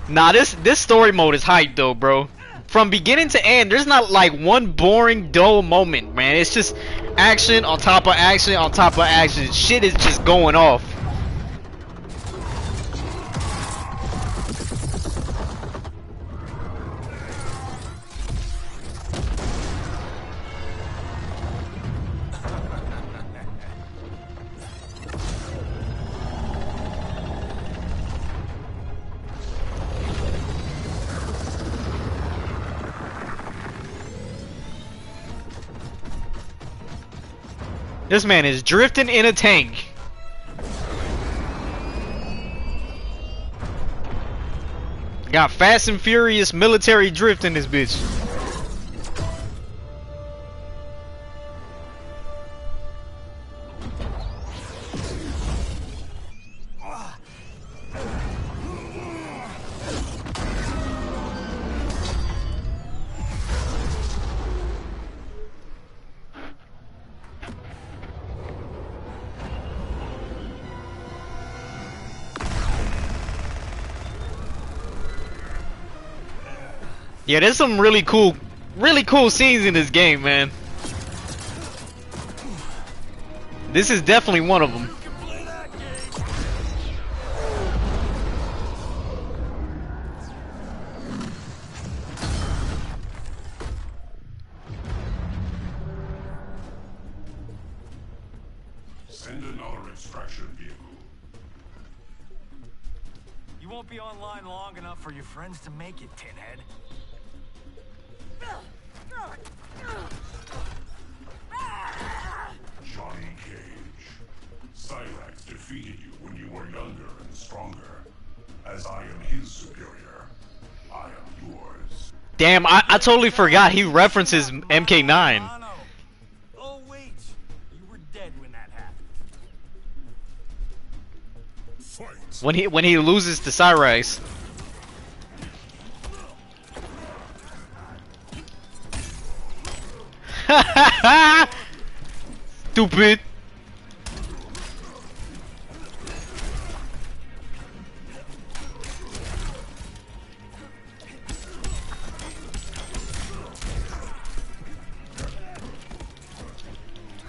Nah, this story mode is hype though, bro. From beginning to end, there's not like one boring, dull moment, man. It's just action on top of action on top of action. Shit is just going off. This man is drifting in a tank. Got Fast and Furious military drift in this bitch. Yeah, there's some really cool scenes in this game, man. This is definitely one of them. Send another extraction vehicle. You won't be online long enough for your friends to make it, Tinhead. Johnny Cage. Cyrax defeated you when you were younger and stronger. As I am his superior, I am yours. Damn, I totally forgot he references MK9. Oh wait, you were dead when that happened. Fight. When he loses to Cyrax. Stupid.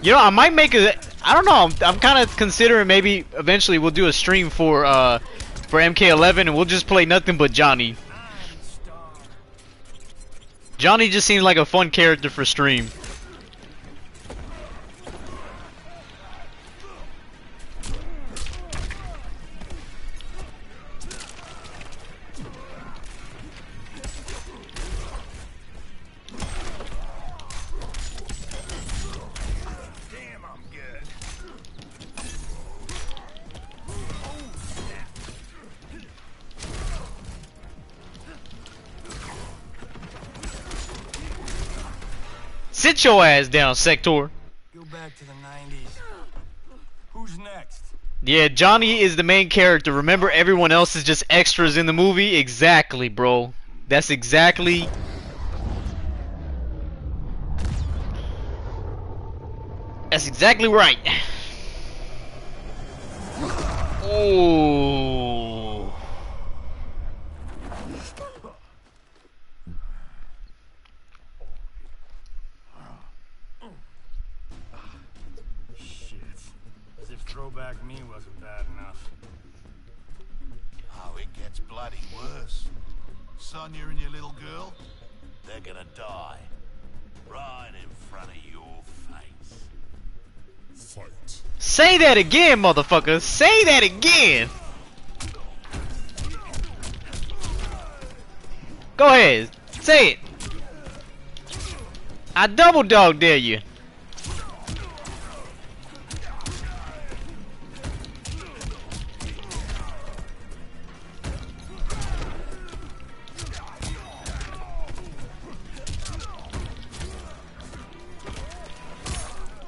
You know, I might make a. I don't know. I'm kind of considering maybe eventually we'll do a stream for MK11 and we'll just play nothing but Johnny. Johnny just seems like a fun character for stream. Sit your ass down, Sector. Go back to the 90s. Who's next? Yeah, Johnny is the main character. Remember, everyone else is just extras in the movie? Exactly, bro. That's exactly... That's exactly right. Oh. Throwback me wasn't bad enough. Oh, it gets bloody worse. Sonya and your little girl, they're gonna die. Right in front of your face. Fight. Say that again, motherfucker. Say that again. Go ahead. Say it. I double dog dare you.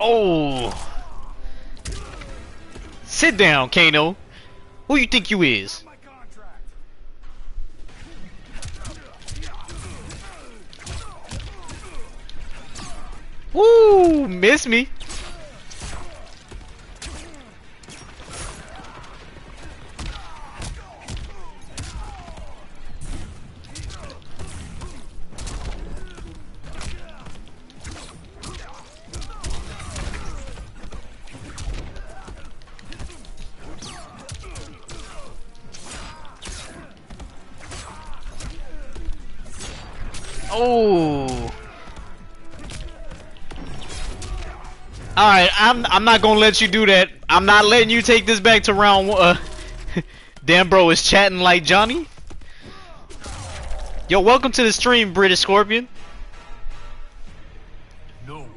Oh. Sit down, Kano. Who you think you is? Woo! Miss me. Oh. Alright, I'm not gonna let you do that. I'm not letting you take this back to round one. Damn, bro is chatting like Johnny. Yo, welcome to the stream, British Scorpion.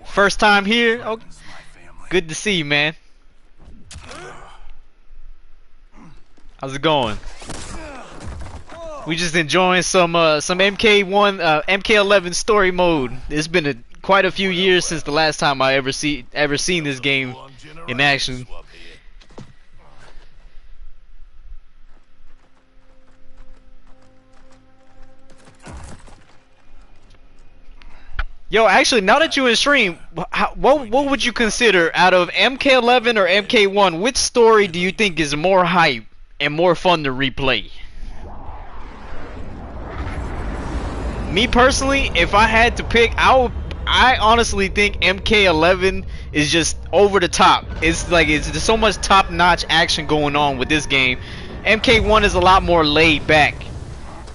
First time here. Oh, good to see you, man. How's it going? We just enjoying some MK1, MK11 story mode. It's been quite a few years since the last time I ever seen this game in action. Yo, actually, now that you in stream, what would you consider out of MK11 or MK1? Which story do you think is more hype and more fun to replay? Me personally, if I had to pick, I honestly think MK11 is just over the top. It's like there's so much top-notch action going on with this game. MK1 is a lot more laid back,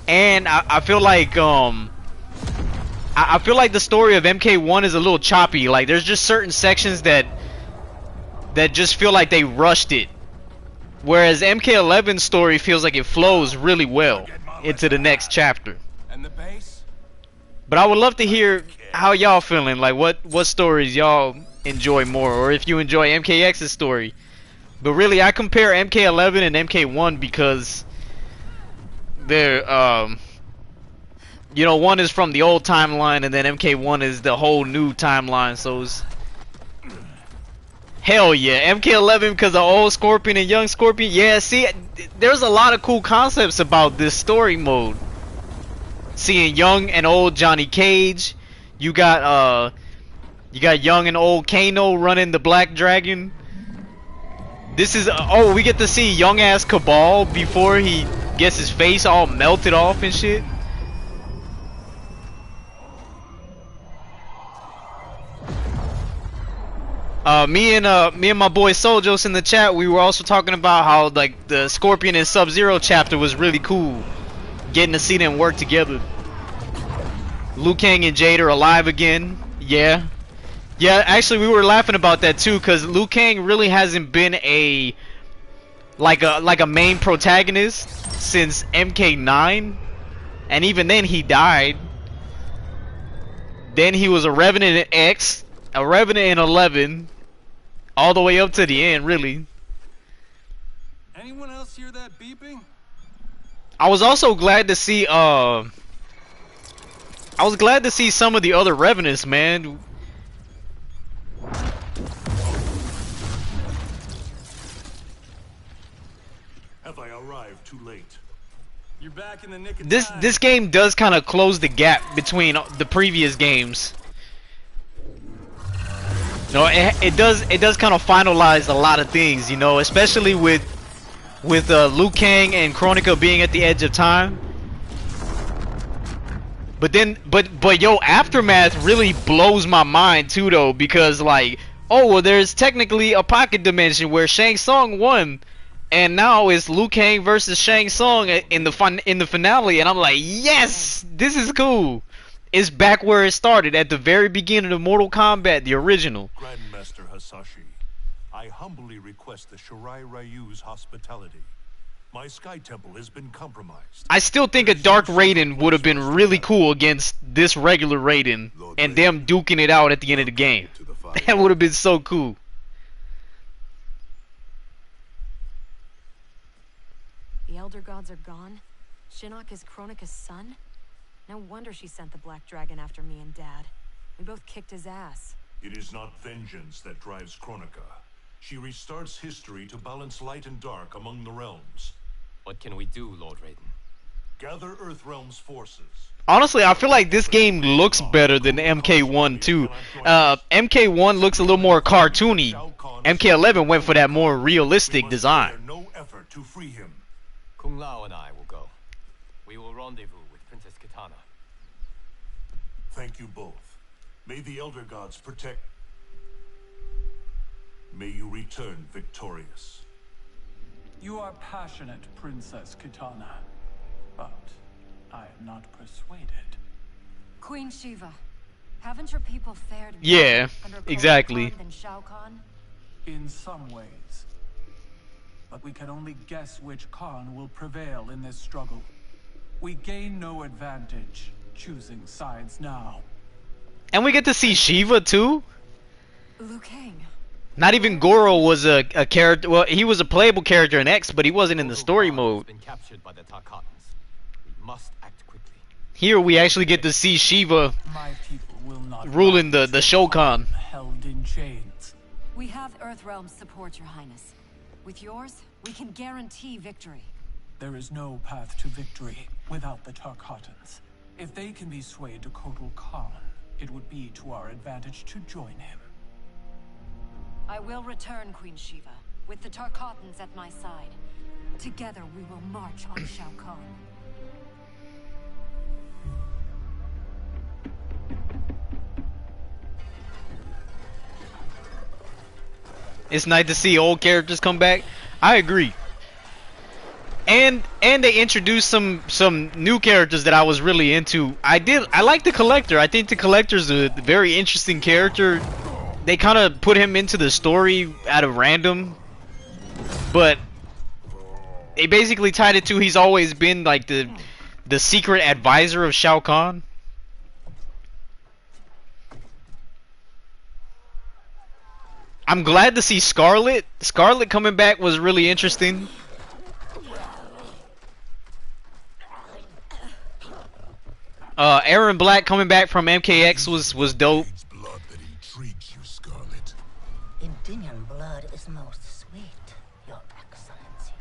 and I feel like I feel like the story of MK1 is a little choppy. Like there's just certain sections that just feel like they rushed it, whereas MK11's story feels like it flows really well into the next chapter. And the base? But I would love to hear how y'all feeling, like what stories y'all enjoy more, or if you enjoy MKX's story. But really, I compare MK11 and MK1 because they're you know, one is from the old timeline and then MK1 is the whole new timeline, so it's hell yeah, MK11 because of old Scorpion and young Scorpion. Yeah, see, there's a lot of cool concepts about this story mode. Seeing young and old Johnny Cage, you got young and old Kano running the Black Dragon. This is oh, we get to see young ass Cabal before he gets his face all melted off and shit. Me and my boy Soljos in the chat, we were also talking about how like the Scorpion and Sub-Zero chapter was really cool. Getting to see them work together. Liu Kang and Jade are alive again. Yeah. Yeah, actually we were laughing about that too, cause Liu Kang really hasn't been a main protagonist since MK9. And even then he died. Then he was a Revenant in X, a Revenant in 11, all the way up to the end, really. Anyone else hear that beeping? I was also glad to see some of the other Revenants, man. Have I arrived too late? You're back in the nick of time. This game does kind of close the gap between the previous games. No, it does kind of finalize a lot of things, you know, especially with Liu Kang and Kronika being at the edge of time. But then, but yo, Aftermath really blows my mind too, though, because like, oh well, there's technically a pocket dimension where Shang Tsung won, and now it's Liu Kang versus Shang Tsung in the finale, and I'm like, yes, this is cool. It's back where it started at the very beginning of Mortal Kombat, the original. Grandmaster Hasashi, I humbly request the Shirai Ryu's hospitality. My Sky Temple has been compromised. I still think a Dark Raiden would have been really cool against this regular Raiden, and them duking it out at the end of the game. That would have been so cool. The Elder Gods are gone? Shinnok is Kronika's son? No wonder she sent the Black Dragon after me and Dad. We both kicked his ass. It is not vengeance that drives Kronika. She restarts history to balance light and dark among the realms. What can we do, Lord Raiden? Gather Earthrealm's forces. Honestly, I feel like this game looks better than MK1 too. MK1 looks a little more cartoony. MK11 went for that more realistic design. No effort to free him. Kung Lao and I will go. We will rendezvous with Princess Kitana. Thank you both. May the Elder Gods protect. May you return victorious. You are passionate, Princess Kitana, but I am not persuaded. Queen Shiva, haven't your people fared better Yeah, under Kuroki exactly. Khan than Shao Kahn? In some ways. But we can only guess which Khan will prevail in this struggle. We gain no advantage choosing sides now. And we get to see Shiva too. Liu Kang. Not even Goro was a character. Well, he was a playable character in X, but he wasn't in the story Khan has mode. been captured by the Tarkatans. We must act quickly. Here we actually get to see Shiva My people will not ruling rise the to Shokan. held in chains. We have Earthrealm's support, Your Highness. With yours, we can guarantee victory. There is no path to victory without the Tarkatans. If they can be swayed to Kotal Khan, it would be to our advantage to join him. I will return, Queen Shiva, with the Tarkatans at my side. Together we will march on Shao Kahn. It's nice to see old characters come back. I agree. And they introduced some new characters that I was really into. I like the Collector. I think the Collector's a very interesting character. They kind of put him into the story out of random, but they basically tied it to he's always been like the secret advisor of Shao Kahn. I'm glad to see Scarlet. Scarlet coming back was really interesting. Aaron Black coming back from MKX was dope. It's blood that intrigues you, Scarlet. Indian blood is most sweet, Your Excellency.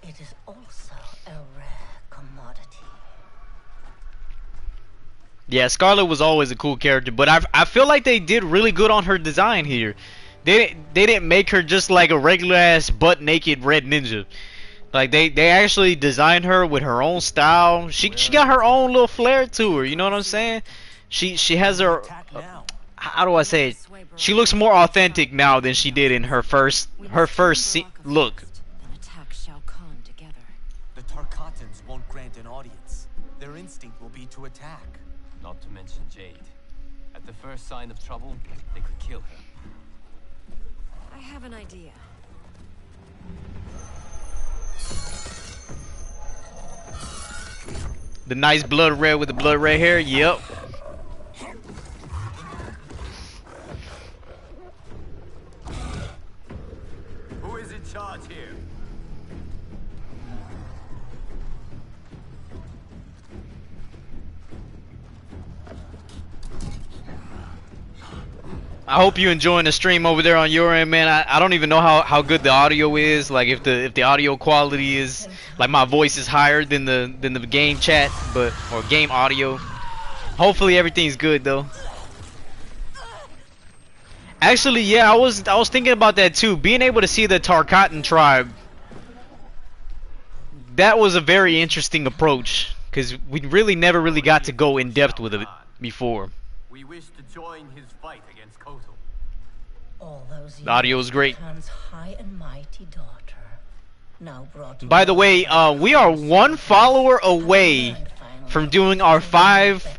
It is also a rare commodity. Yeah, Scarlet was always a cool character, but I feel like they did really good on her design here. They didn't make her just like a regular ass butt naked red ninja. Like they actually designed her with her own style. She got her own little flair to her. You know what I'm saying? She has her. How do I say it? She looks more authentic now than she did in her first look. Then attack Shao Kahn together. The Tarkatans won't grant an audience. Their instinct will be to attack. Not to mention Jade. At the first sign of trouble, they could kill her. I have an idea. The nice blood red with the blood red hair. Yep. Who is in charge here? I hope you enjoying the stream over there on your end, man. I don't even know how good the audio is. Like if the audio quality is like my voice is higher than the game chat, but or game audio. Hopefully everything's good though. Actually, yeah, I was thinking about that too. Being able to see the Tarkatan tribe, that was a very interesting approach because we really never really got to go in depth with it before. We wish to join his fight against Kotal. All those The audio is great. Khan's high and mighty daughter, now brought By the way, we are one follower away from doing our 5.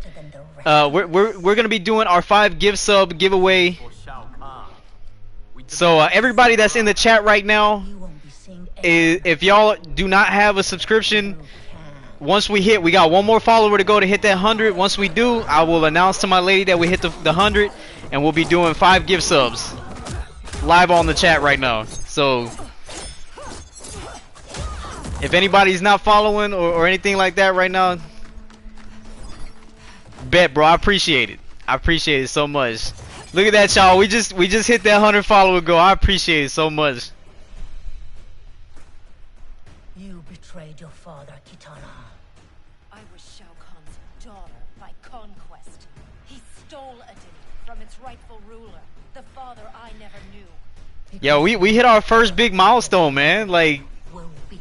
We're gonna be doing our 5 gift sub giveaway. For Shao Kahn. We So everybody that's in the chat right now, You won't be seeing if y'all do not have a subscription, once we got one more follower to go to hit that 100. Once we do, I will announce to my lady that we hit the 100, and we'll be doing 5 gift subs live on the chat right now. So if anybody's not following or anything like that right now, bet, bro. I appreciate it. I appreciate it so much. Look at that, y'all. We just hit that 100 follower goal. I appreciate it so much. You betrayed your father, Kitana. I was Shao Kahn's daughter by conquest. He stole a dynasty from its rightful ruler, the father I never knew. Yo, we hit our first big milestone, man. Like, Will weak.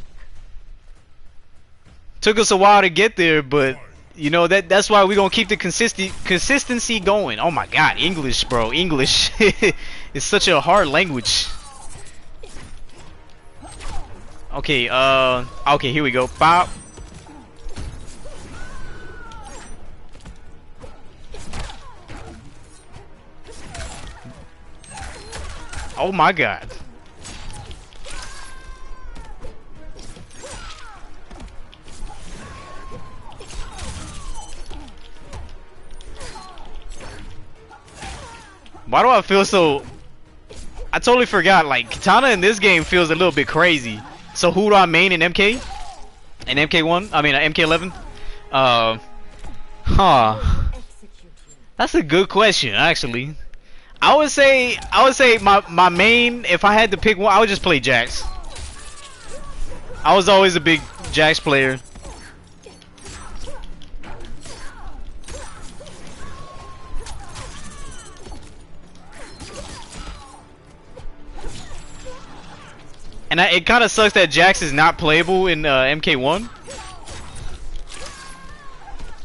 took us a while to get there, but you know that's why we gonna keep the consistency going. Oh my God, English, bro, English. It's such a hard language. Okay, okay, here we go. Pop. Oh my god. Why do I feel so... I totally forgot, like, Kitana in this game feels a little bit crazy. So who do I main in MK? In MK1? I mean, MK11? Huh. That's a good question, actually. I would say my main, if I had to pick one, I would just play Jax. I was always a big Jax player. And it kind of sucks that Jax is not playable in MK1.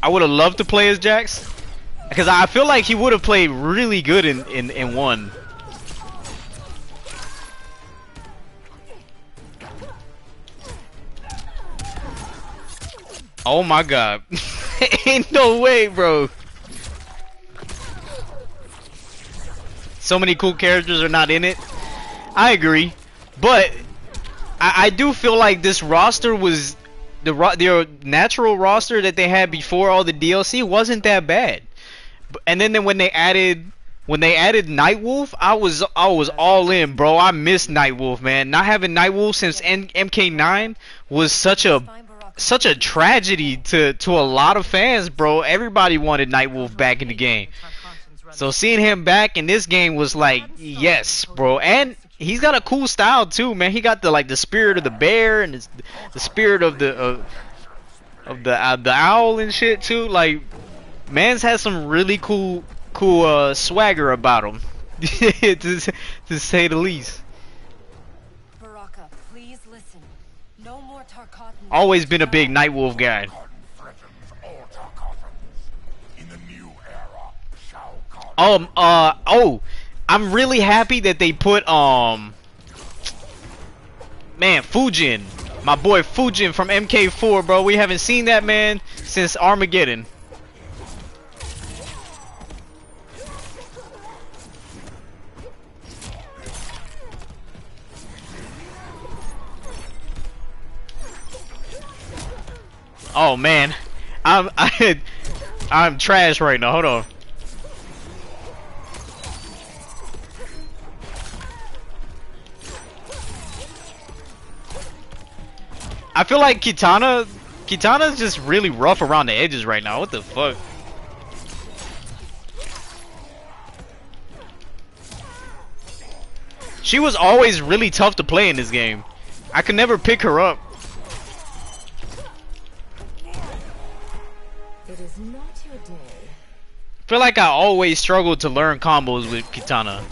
I would have loved to play as Jax, because I feel like he would have played really good in 1. Oh my god. Ain't no way, bro. So many cool characters are not in it. I agree. But I do feel like this roster was the natural roster that they had before all the DLC wasn't that bad. And then when they added Nightwolf, I was all in, bro. I miss Nightwolf, man. Not having Nightwolf since MK9 was such a tragedy to a lot of fans, bro. Everybody wanted Nightwolf back in the game. So seeing him back in this game was like, yes, bro. And he's got a cool style too, man. He got the spirit of the bear and the spirit of the owl and shit too. Like, man's has some really cool swagger about him, to say the least. Baraka, please listen. No more Tarkatan. Always been a big Nightwolf guy. I'm really happy that they put man, Fujin, my boy Fujin from MK4, bro. We haven't seen that man since Armageddon. Oh man, I'm trash right now. Hold on. I feel like Kitana's just really rough around the edges right now. What the fuck? She was always really tough to play in this game. I could never pick her up. It is not your day. I feel like I always struggled to learn combos with Kitana.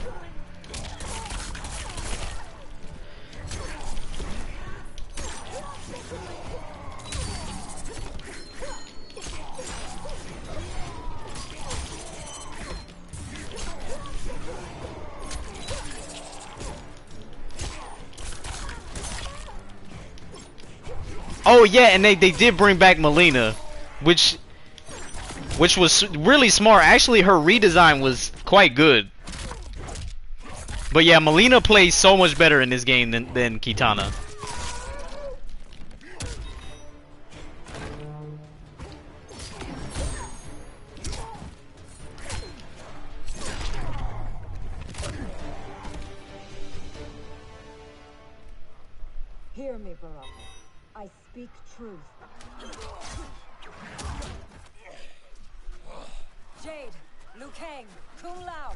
Oh yeah, and they did bring back Melina, which was really smart. Actually, her redesign was quite good. But yeah, Melina plays so much better in this game than Kitana. Hear me, Baraka. I speak truth. Jade, Liu Kang, Kung Lao,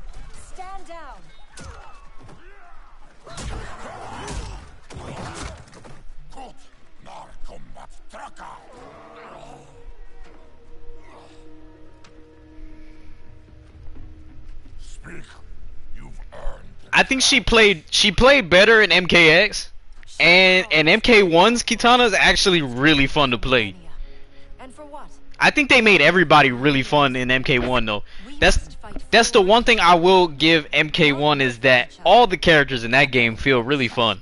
stand down. Gut, nar Kombat Traka. Speak. You've earned. I think she played better in MKX. And MK1's Kitana is actually really fun to play. And for what? I think they made everybody really fun in MK1 though. That's the one thing I will give MK1 is that all the characters in that game feel really fun.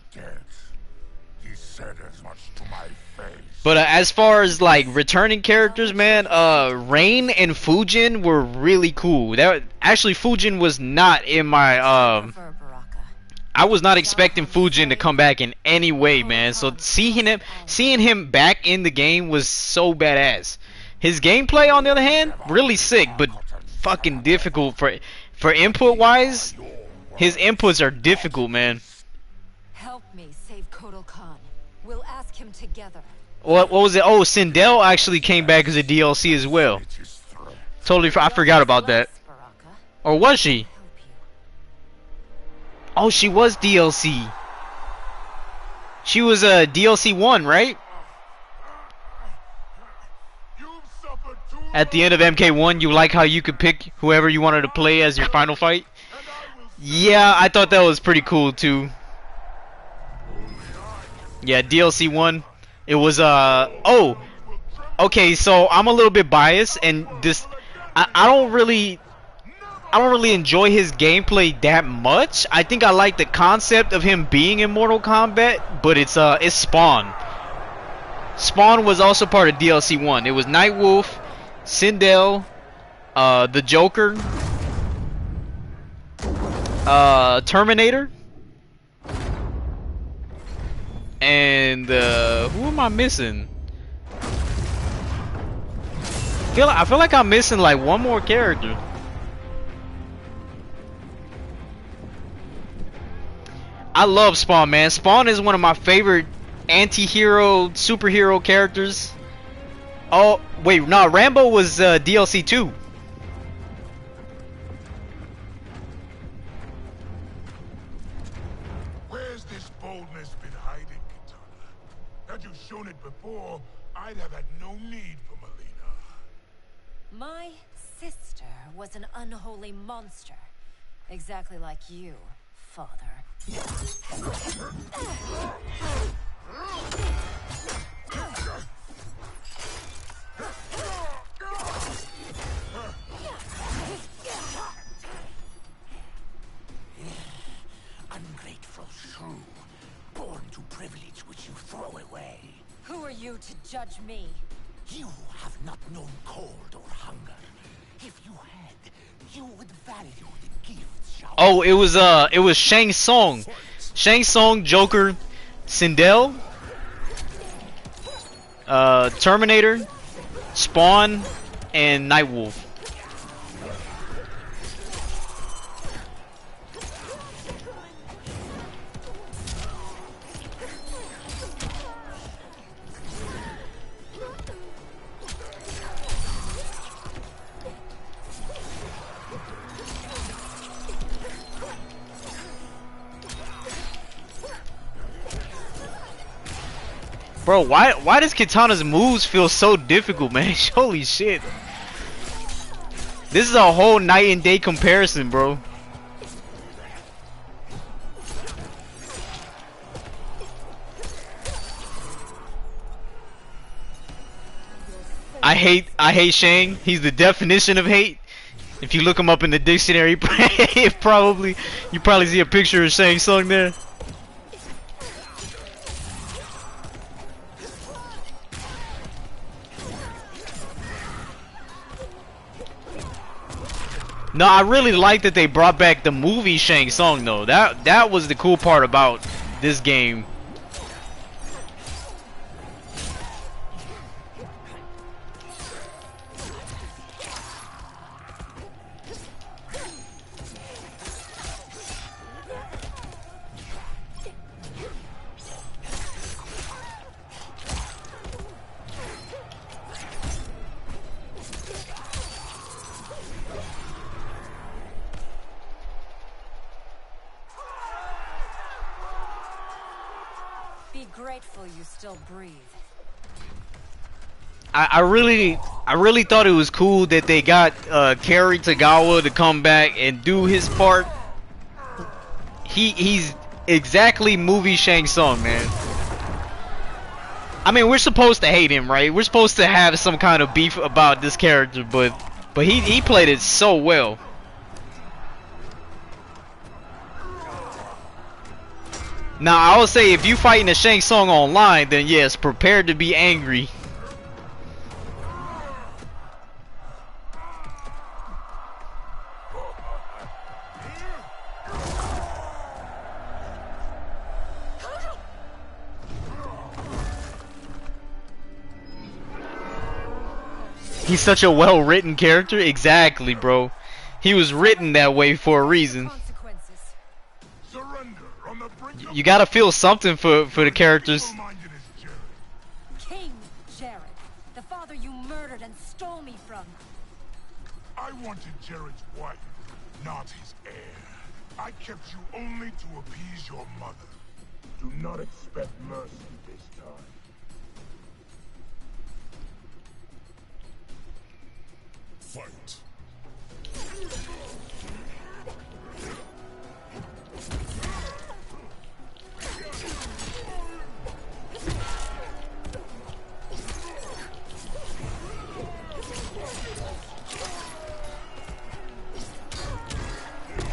He said as much to my face. But as far as like returning characters, man, Rain and Fujin were really cool. Actually Fujin was not in my I was not expecting Fujin to come back in any way, man. So seeing him back in the game was so badass. His gameplay, on the other hand, really sick, but fucking difficult for input wise. His inputs are difficult, man. Help me save Kotal Khan. We'll ask him together. What was it? Oh, Sindel actually came back as a DLC as well. Totally, I forgot about that. Or was she? Oh, she was DLC. She was a DLC 1, right? At the end of MK1, you like how you could pick whoever you wanted to play as your final fight? Yeah, I thought that was pretty cool too. Yeah, DLC 1. It was oh, okay, so I'm a little bit biased, and this I don't really enjoy his gameplay that much. I think I like the concept of him being in Mortal Kombat, but it's Spawn. Spawn was also part of DLC 1. It was Nightwolf, Sindel, the Joker, Terminator, and who am I missing? I feel like I'm missing like one more character. I love Spawn, man. Spawn is one of my favorite anti-hero, superhero characters. Oh, wait, no, Rambo was DLC 2. Where's this boldness been hiding, Kitana? Had you shown it before, I'd have had no need for Melina. My sister was an unholy monster. Exactly like you, father. Ungrateful shrew, born to privilege which you throw away. Who are you to judge me? You have not known cold or hunger. If you had, you would value the gifts showered. Oh, it was Shang Tsung. Shang Tsung, Joker, Sindel, Terminator, Spawn, and Nightwolf. Bro, why does Kitana's moves feel so difficult, man? Holy shit. This is a whole night and day comparison, bro. I hate Shang. He's the definition of hate. If you look him up in the dictionary, you probably see a picture of Shang Tsung there. No, I really like that they brought back the movie Shang Tsung though. That was the cool part about this game. Be grateful you still breathe. I really thought it was cool that they got Kerry Tagawa to come back and do his part. He's exactly movie Shang Tsung, man. I mean, we're supposed to hate him, right? We're supposed to have some kind of beef about this character, but he played it so well. Now, I would say if you fighting a Shang Tsung online, then yes, prepare to be angry. He's such a well-written character. Exactly, bro. He was written that way for a reason. Surrender on the brink of You gotta feel something for the characters. evil-minded as Jared. King Jared, the father you murdered and stole me from. I wanted Jared's wife, not his heir. I kept you only to appease your mother. Do not expect mercy this time. Fight.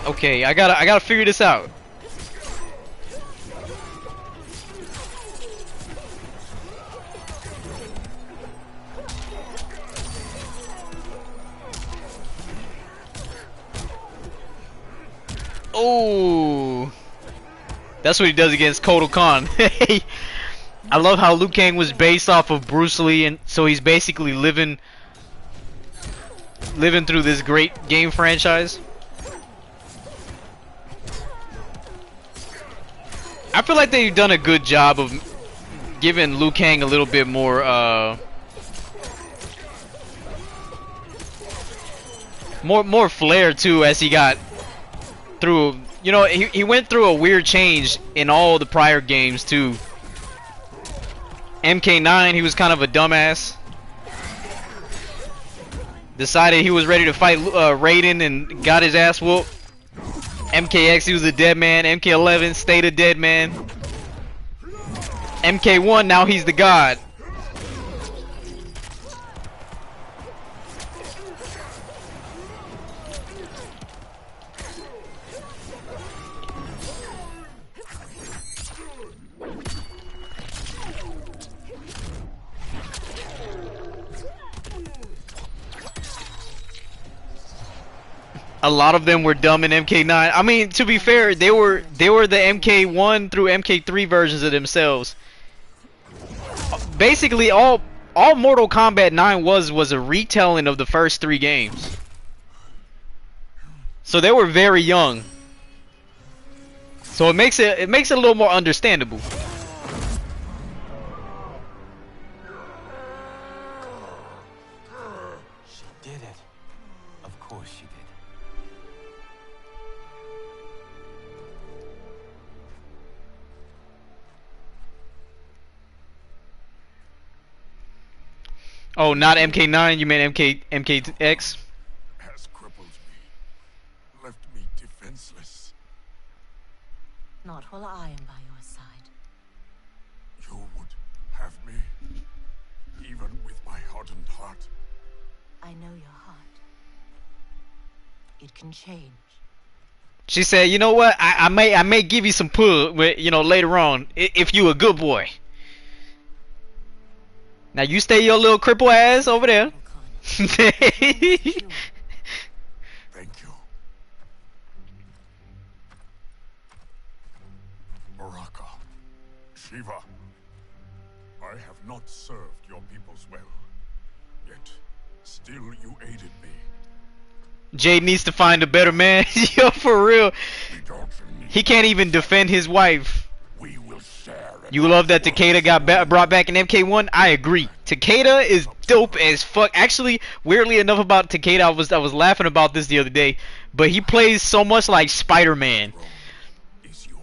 Okay, I gotta figure this out. Oh, that's what he does against Kotal Khan. I love how Liu Kang was based off of Bruce Lee, and so he's basically living through this great game franchise. I feel like they've done a good job of giving Liu Kang a little bit more more flair too, as he got through. You know, he went through a weird change in all the prior games too. MK9, he was kind of a dumbass. Decided he was ready to fight Raiden and got his ass whooped. MKX, he was a dead man. MK11 stayed a dead man. MK1, now he's the god. A lot of them were dumb in MK9. I mean, to be fair, they were the MK1 through MK3 versions of themselves. Basically, all Mortal Kombat 9 was a retelling of the first 3 games. So they were very young. So it makes it a little more understandable. She did it. Of course she did. Oh, not MK9, you meant MKX? Has crippled me, left me defenseless. Not while I am by your side. You would have me, even with my hardened heart. I know your heart. It can change. She said, "You know what? I may give you some pull, you know, later on, if you a good boy." Now you stay your little cripple ass over there. Thank you. Baraka, Shiva, I have not served your peoples well, yet still you aided me. Jade needs to find a better man. Yo, for real. We don't need He can't even defend his wife. We will share. You love that Takeda got brought back in MK1? I agree. Takeda is dope as fuck. Actually, weirdly enough about Takeda, I was laughing about this the other day, but he plays so much like Spider-Man.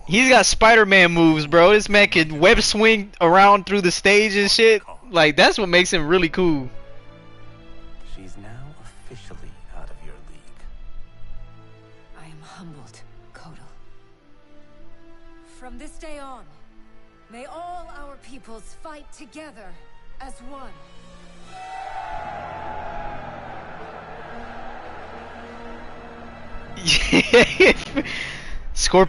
He's got Spider-Man moves, bro. This man can web swing around through the stage and shit. Like, that's what makes him really cool. She's now officially out of your league. I am humbled, Kotal. From this day on, may all our peoples fight together as one. Scorpion.